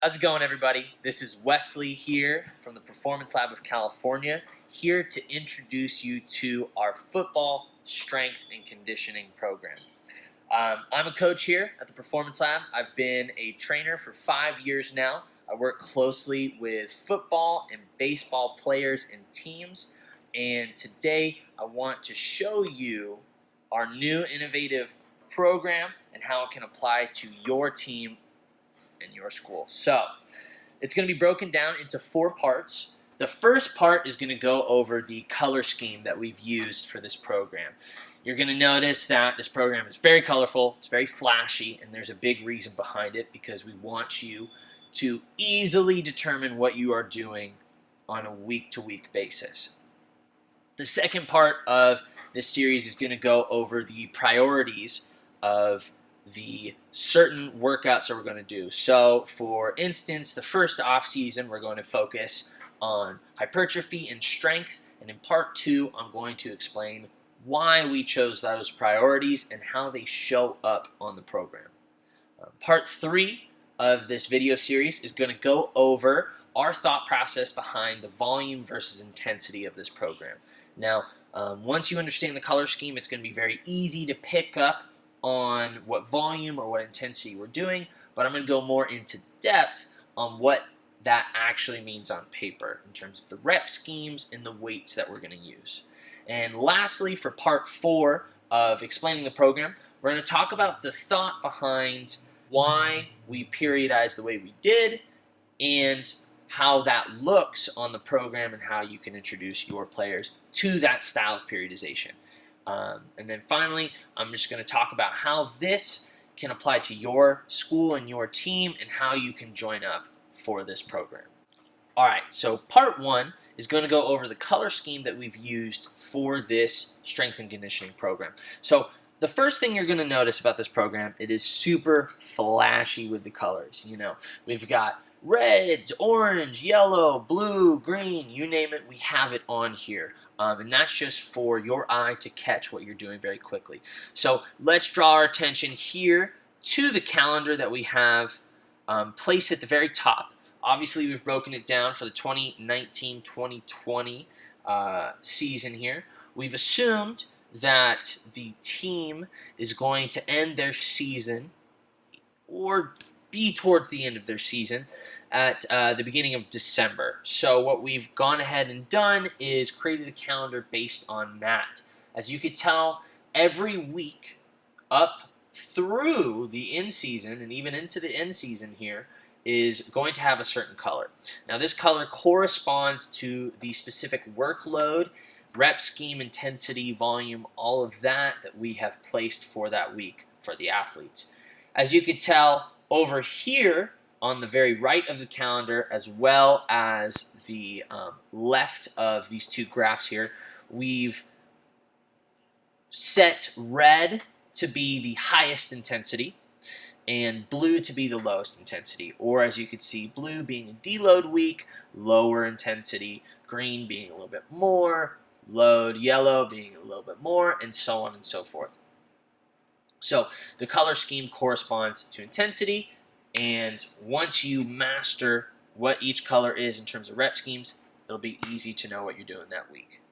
How's it going, everybody? This is Wesley here from the Performance Lab of California, here to introduce you to our football strength and conditioning program. I'm a coach here at the Performance Lab. I've been a trainer for 5 years now. I work closely with football and baseball players and teams, and today I want to show you our new innovative program and how it can apply to your team in your school. So it's going to be broken down into 4 parts. The first part is going to go over the color scheme that we've used for this program. You're going to notice that this program is very colorful, it's very flashy, and there's a big reason behind it because we want you to easily determine what you are doing on a week-to-week basis. The second part of this series is going to go over the priorities of the certain workouts that we're going to do. So, for instance, the first off season, we're going to focus on hypertrophy and strength. And in part 2, I'm going to explain why we chose those priorities and how they show up on the program. Part 3 of this video series is going to go over our thought process behind the volume versus intensity of this program. Now, once you understand the color scheme, it's going to be very easy to pick up on what volume or what intensity we're doing, but I'm going to go more into depth on what that actually means on paper in terms of the rep schemes and the weights that we're going to use. And lastly, for part 4 of explaining the program, we're going to talk about the thought behind why we periodize the way we did and how that looks on the program and how you can introduce your players to that style of periodization. And then finally, I'm just going to talk about how this can apply to your school and your team and how you can join up for this program. All right, so part 1 is going to go over the color scheme that we've used for this strength and conditioning program. So the first thing you're going to notice about this program, it is super flashy with the colors. You know, we've got reds, orange, yellow, blue, green, you name it, we have it on here. And that's just for your eye to catch what you're doing very quickly. So let's draw our attention here to the calendar that we have placed at the very top. Obviously, we've broken it down for the 2019-2020 season here. We've assumed that the team is going to end their season or be towards the end of their season at the beginning of December. So what we've gone ahead and done is created a calendar based on that. As you could tell, every week up through the end season and even into the end season here is going to have a certain color. Now this color corresponds to the specific workload, rep scheme, intensity, volume, all of that we have placed for that week for the athletes. As you could tell over here on the very right of the calendar, as well as the left of these 2 graphs here, we've set red to be the highest intensity and blue to be the lowest intensity, or as you can see, blue being a deload week, lower intensity, green being a little bit more, load, yellow being a little bit more, and so on and so forth. So the color scheme corresponds to intensity, and once you master what each color is in terms of rep schemes, it'll be easy to know what you're doing that week.